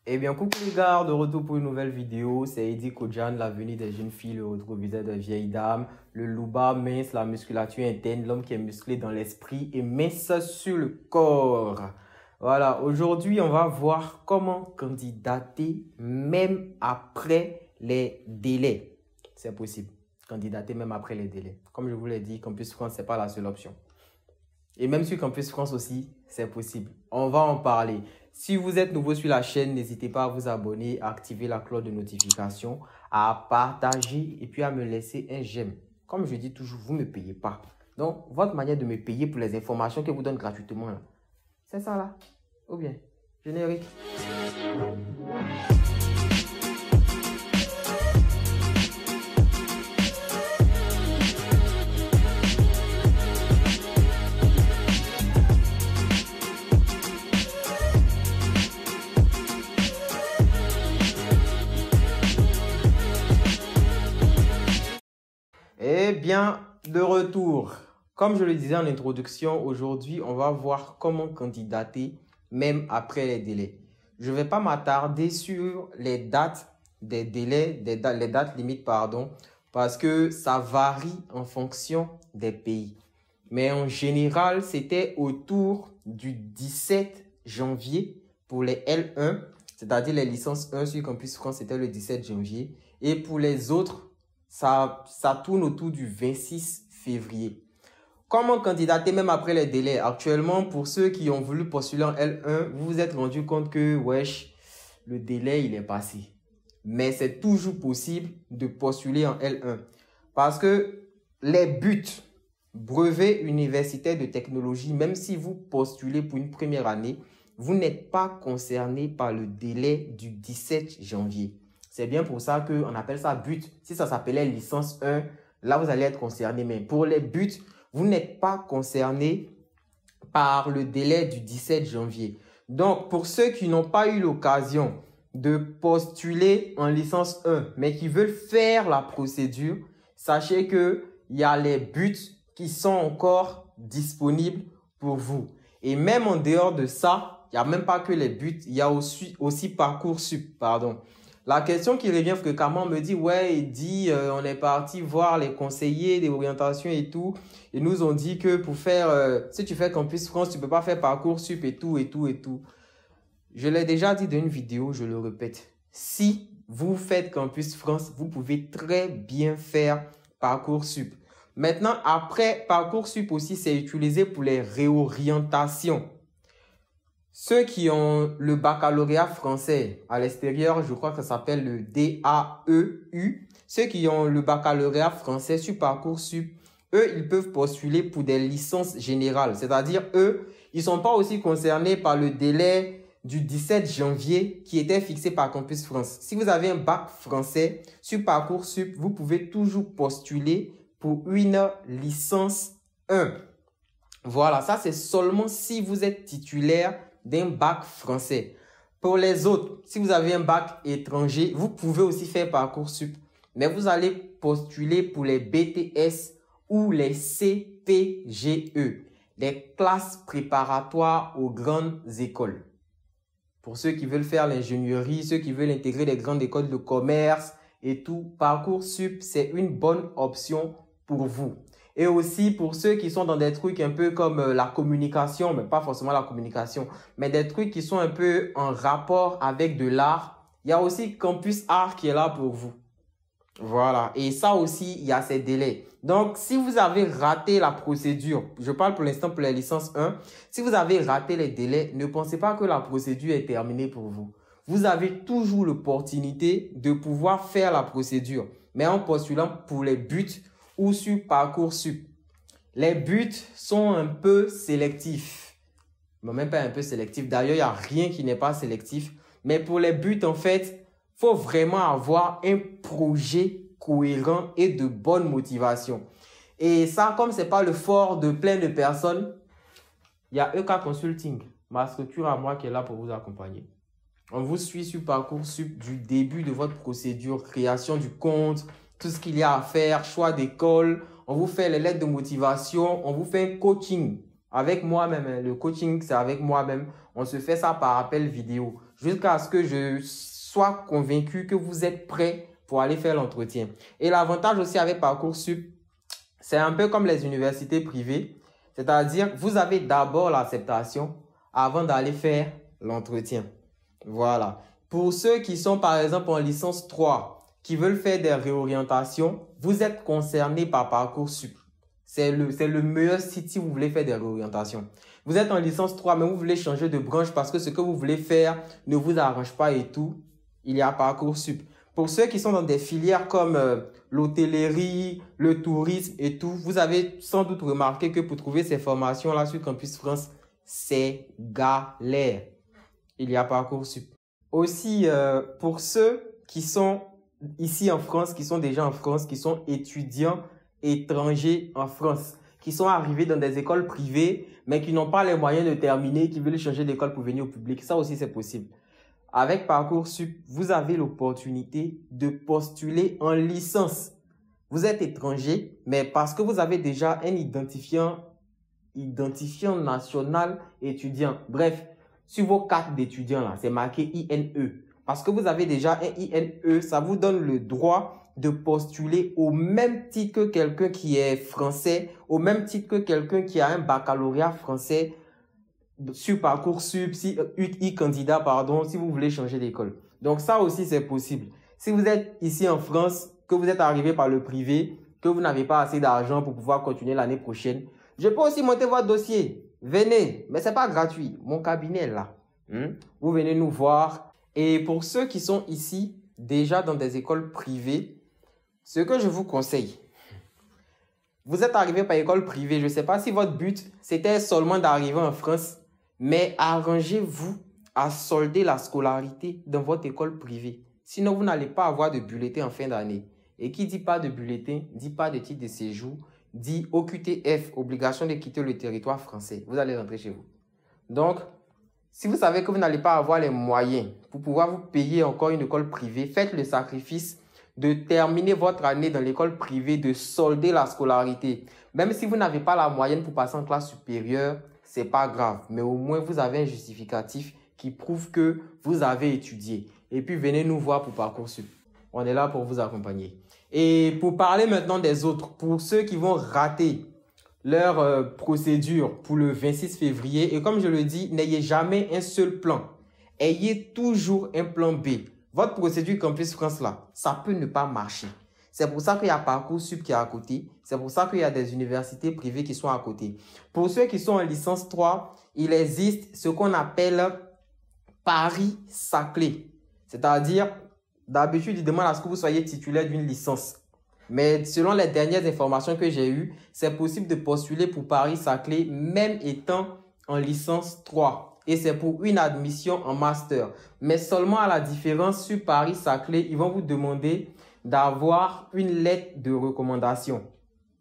Eh bien, coucou les gars, de retour pour une nouvelle vidéo. C'est Eddie Kodjan, l'avenir des jeunes filles, le rétroviseur des vieilles dames, le louba mince, la musculature interne, l'homme qui est musclé dans l'esprit et mince sur le corps. Voilà, aujourd'hui, on va voir comment candidater même après les délais. C'est possible, candidater même après les délais. Comme je vous l'ai dit, Campus France, ce n'est pas la seule option. Et même sur Campus France aussi, c'est possible. On va en parler. Si vous êtes nouveau sur la chaîne, n'hésitez pas à vous abonner, à activer la cloche de notification, à partager et puis à me laisser un j'aime. Comme je dis toujours, vous ne me payez pas. Donc, votre manière de me payer pour les informations que vous donne gratuitement, c'est ça là. Ou bien, générique. Eh bien, de retour. Comme je le disais en introduction, aujourd'hui, on va voir comment candidater même après les délais. Je ne vais pas m'attarder sur les dates des délais, les dates limites, pardon, parce que ça varie en fonction des pays. Mais en général, c'était autour du 17 janvier pour les L1, c'est-à-dire les licences 1 sur Campus France, c'était le 17 janvier. Et pour les autres, ça tourne autour du 26 février. Comment candidater même après les délais? Actuellement, pour ceux qui ont voulu postuler en L1, vous vous êtes rendu compte que, wesh, le délai, il est passé. Mais c'est toujours possible de postuler en L1. Parce que les buts, brevet universitaire de technologie, même si vous postulez pour une première année, vous n'êtes pas concerné par le délai du 17 janvier. C'est bien pour ça qu'on appelle ça but. Si ça s'appelait licence 1, là, vous allez être concerné. Mais pour les buts, vous n'êtes pas concerné par le délai du 17 janvier. Donc, pour ceux qui n'ont pas eu l'occasion de postuler en licence 1, mais qui veulent faire la procédure, sachez qu'il y a les buts qui sont encore disponibles pour vous. Et même en dehors de ça, il n'y a même pas que les buts, il y a aussi Parcoursup, pardon. La question qui revient fréquemment me dit, ouais, il dit, on est parti voir les conseillers d'orientation et tout. Ils nous ont dit que pour faire, si tu fais Campus France, tu peux pas faire Parcoursup et tout, et tout, et tout. Je l'ai déjà dit dans une vidéo, je le répète. Si vous faites Campus France, vous pouvez très bien faire Parcoursup. Maintenant, après, Parcoursup aussi, c'est utilisé pour les réorientations. Ceux qui ont le baccalauréat français à l'extérieur, je crois que ça s'appelle le DAEU. Ceux qui ont le baccalauréat français sur Parcoursup, eux, ils peuvent postuler pour des licences générales. C'est-à-dire, eux, ils ne sont pas aussi concernés par le délai du 17 janvier qui était fixé par Campus France. Si vous avez un bac français sur Parcoursup, vous pouvez toujours postuler pour une licence 1. Voilà, ça c'est seulement si vous êtes titulaire d'un bac français. Pour les autres, si vous avez un bac étranger, vous pouvez aussi faire Parcoursup. Mais vous allez postuler pour les BTS ou les CPGE, les classes préparatoires aux grandes écoles. Pour ceux qui veulent faire l'ingénierie, ceux qui veulent intégrer les grandes écoles de commerce et tout, Parcoursup, c'est une bonne option pour vous. Et aussi pour ceux qui sont dans des trucs un peu comme la communication, mais pas forcément la communication, mais des trucs qui sont un peu en rapport avec de l'art. Il y a aussi Campus Art qui est là pour vous. Voilà. Et ça aussi, il y a ces délais. Donc, si vous avez raté la procédure, je parle pour l'instant pour les licences 1, si vous avez raté les délais, ne pensez pas que la procédure est terminée pour vous. Vous avez toujours l'opportunité de pouvoir faire la procédure, mais en postulant pour les buts ou sur Parcoursup. Les buts sont un peu sélectifs. Mais même pas un peu sélectifs. D'ailleurs, il n'y a rien qui n'est pas sélectif. Mais pour les buts, en fait, il faut vraiment avoir un projet cohérent et de bonne motivation. Et ça, comme ce n'est pas le fort de plein de personnes, il y a EK Consulting, ma structure à moi qui est là pour vous accompagner. On vous suit sur Parcoursup du début de votre procédure, création du compte, tout ce qu'il y a à faire, choix d'école. On vous fait les lettres de motivation, on vous fait un coaching avec moi-même. Le coaching, c'est avec moi-même. On se fait ça par appel vidéo. jusqu'à ce que je sois convaincu que vous êtes prêt pour aller faire l'entretien. Et l'avantage aussi avec Parcoursup, c'est un peu comme les universités privées. C'est-à-dire, vous avez d'abord l'acceptation avant d'aller faire l'entretien. Voilà. Pour ceux qui sont par exemple en licence 3, qui veulent faire des réorientations, vous êtes concernés par Parcoursup. C'est le meilleur site si vous voulez faire des réorientations. Vous êtes en licence 3, mais vous voulez changer de branche parce que ce que vous voulez faire ne vous arrange pas et tout. Il y a Parcoursup. Pour ceux qui sont dans des filières comme l'hôtellerie, le tourisme et tout, vous avez sans doute remarqué que pour trouver ces formations-là sur Campus France, c'est galère. Il y a Parcoursup. Aussi, pour ceux qui sont ici en France, qui sont déjà en France, qui sont étudiants étrangers en France, qui sont arrivés dans des écoles privées, mais qui n'ont pas les moyens de terminer, qui veulent changer d'école pour venir au public. Ça aussi, c'est possible. Avec Parcoursup, vous avez l'opportunité de postuler en licence. Vous êtes étranger, mais parce que vous avez déjà un identifiant national étudiant. Bref, sur vos cartes d'étudiants, là, c'est marqué INE. Parce que vous avez déjà un INE, ça vous donne le droit de postuler au même titre que quelqu'un qui est français, au même titre que quelqu'un qui a un baccalauréat français sur Parcoursup, si vous voulez changer d'école. Donc ça aussi, c'est possible. Si vous êtes ici en France, que vous êtes arrivé par le privé, que vous n'avez pas assez d'argent pour pouvoir continuer l'année prochaine, je peux aussi monter votre dossier. Venez, mais c'est pas gratuit. Mon cabinet est là. Vous venez nous voir. Et pour ceux qui sont ici, déjà dans des écoles privées, ce que je vous conseille, vous êtes arrivé par école privée. Je ne sais pas si votre but, c'était seulement d'arriver en France, mais arrangez-vous à solder la scolarité dans votre école privée. Sinon, vous n'allez pas avoir de bulletin en fin d'année. Et qui dit pas de bulletin, dit pas de titre de séjour, dit OQTF, obligation de quitter le territoire français. Vous allez rentrer chez vous. Donc, si vous savez que vous n'allez pas avoir les moyens pour pouvoir vous payer encore une école privée, faites le sacrifice de terminer votre année dans l'école privée, de solder la scolarité. Même si vous n'avez pas la moyenne pour passer en classe supérieure, c'est pas grave. Mais au moins, vous avez un justificatif qui prouve que vous avez étudié. Et puis, venez nous voir pour Parcoursup. On est là pour vous accompagner. Et pour parler maintenant des autres, pour ceux qui vont rater leur procédure pour le 26 février, et comme je le dis, n'ayez jamais un seul plan. Ayez toujours un plan B. Votre procédure Campus France là, ça peut ne pas marcher. C'est pour ça qu'il y a Parcoursup qui est à côté. C'est pour ça qu'il y a des universités privées qui sont à côté. Pour ceux qui sont en licence 3, il existe ce qu'on appelle Paris-Saclay. C'est-à-dire, d'habitude, il demande à ce que vous soyez titulaire d'une licence. Mais selon les dernières informations que j'ai eues, c'est possible de postuler pour Paris-Saclay même étant en licence 3. Et c'est pour une admission en master. Mais seulement à la différence, sur Paris-Saclay, ils vont vous demander d'avoir une lettre de recommandation.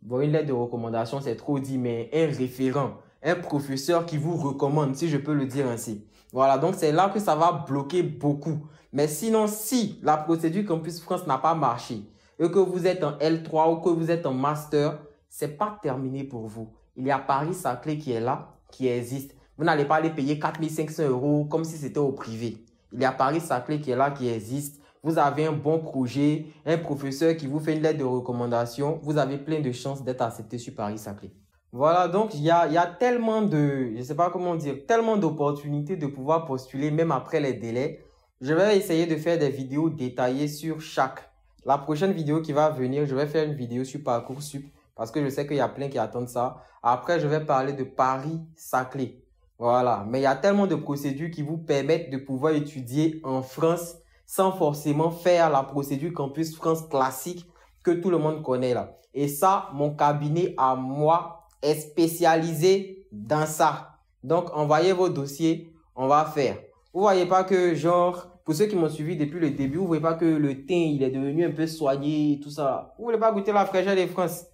Bon, une lettre de recommandation, c'est trop dit, mais un référent, un professeur qui vous recommande, si je peux le dire ainsi. Voilà, donc c'est là que ça va bloquer beaucoup. Mais sinon, si la procédure Campus France n'a pas marché, et que vous êtes en L3 ou que vous êtes en master, c'est pas terminé pour vous. Il y a Paris-Saclay qui est là, qui existe. Vous n'allez pas aller payer 4 500 € comme si c'était au privé. Il y a Paris-Saclay qui est là, qui existe. Vous avez un bon projet, un professeur qui vous fait une lettre de recommandation. Vous avez plein de chances d'être accepté sur Paris-Saclay. Voilà, donc il y a tellement de, je sais pas comment dire, tellement d'opportunités de pouvoir postuler même après les délais. Je vais essayer de faire des vidéos détaillées sur chaque. La prochaine vidéo qui va venir, je vais faire une vidéo sur Parcoursup parce que je sais qu'il y a plein qui attendent ça. Après, je vais parler de Paris-Saclay. Voilà, mais il y a tellement de procédures qui vous permettent de pouvoir étudier en France sans forcément faire la procédure Campus France classique que tout le monde connaît là. Et ça, mon cabinet à moi est spécialisé dans ça. Donc, envoyez vos dossiers, on va faire. Vous voyez pas que genre, pour ceux qui m'ont suivi depuis le début, vous voyez pas que le teint, il est devenu un peu soigné, tout ça. Vous voulez pas goûter la fraîcheur des France?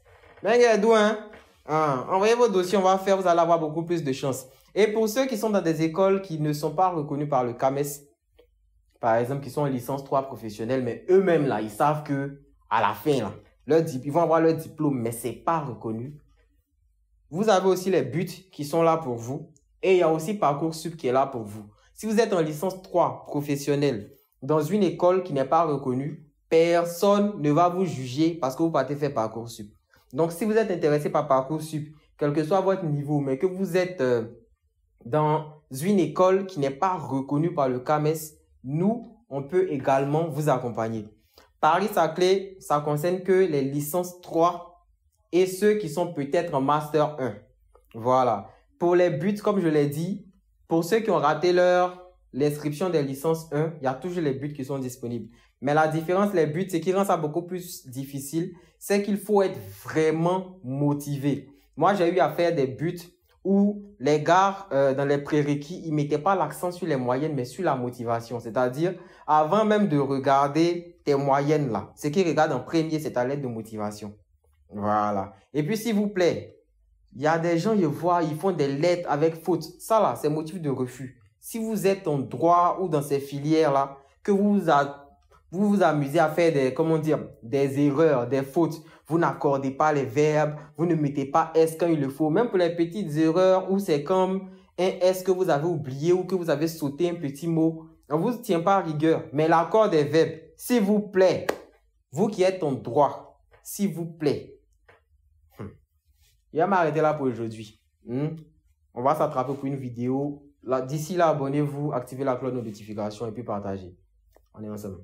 Mais regardez, envoyez vos dossiers, on va faire, vous allez avoir beaucoup plus de chance. Et pour ceux qui sont dans des écoles qui ne sont pas reconnues par le CAMES, par exemple, qui sont en licence 3 professionnelle, mais eux-mêmes, là, ils savent que à la fin, là, ils vont avoir leur diplôme, mais c'est pas reconnu. Vous avez aussi les buts qui sont là pour vous. Et il y a aussi Parcoursup qui est là pour vous. Si vous êtes en licence 3 professionnelle dans une école qui n'est pas reconnue, personne ne va vous juger parce que vous partez faire Parcoursup. Donc, si vous êtes intéressé par Parcoursup, quel que soit votre niveau, mais que vous êtes dans une école qui n'est pas reconnue par le CAMES, nous, on peut également vous accompagner. Paris-Saclay, ça concerne que les licences 3 et ceux qui sont peut-être en Master 1. Voilà. Pour les buts, comme je l'ai dit, pour ceux qui ont raté l'inscription des licences 1, il y a toujours les buts qui sont disponibles. Mais la différence, les buts, c'est qui rend ça beaucoup plus difficile, c'est qu'il faut être vraiment motivé. Moi, j'ai eu à faire des buts où les gars, dans les prérequis, ils ne mettaient pas l'accent sur les moyennes, mais sur la motivation. C'est-à-dire, avant même de regarder tes moyennes là, ce qu'ils regardent en premier, c'est ta lettre de motivation. Voilà. Et puis, s'il vous plaît, il y a des gens, ils voient, ils font des lettres avec faute. Ça là, c'est motif de refus. Si vous êtes en droit ou dans ces filières là, que vous vous amusez à faire des erreurs, des fautes, vous n'accordez pas les verbes, vous ne mettez pas S quand il le faut. Même pour les petites erreurs où c'est comme un S que vous avez oublié ou que vous avez sauté un petit mot, on ne vous tient pas à rigueur. Mais l'accord des verbes, s'il vous plaît, vous qui êtes en droit, s'il vous plaît. Je vais m'arrêter là pour aujourd'hui. On va s'attraper pour une vidéo. D'ici là, abonnez-vous, activez la cloche de notification et puis partagez. On est ensemble.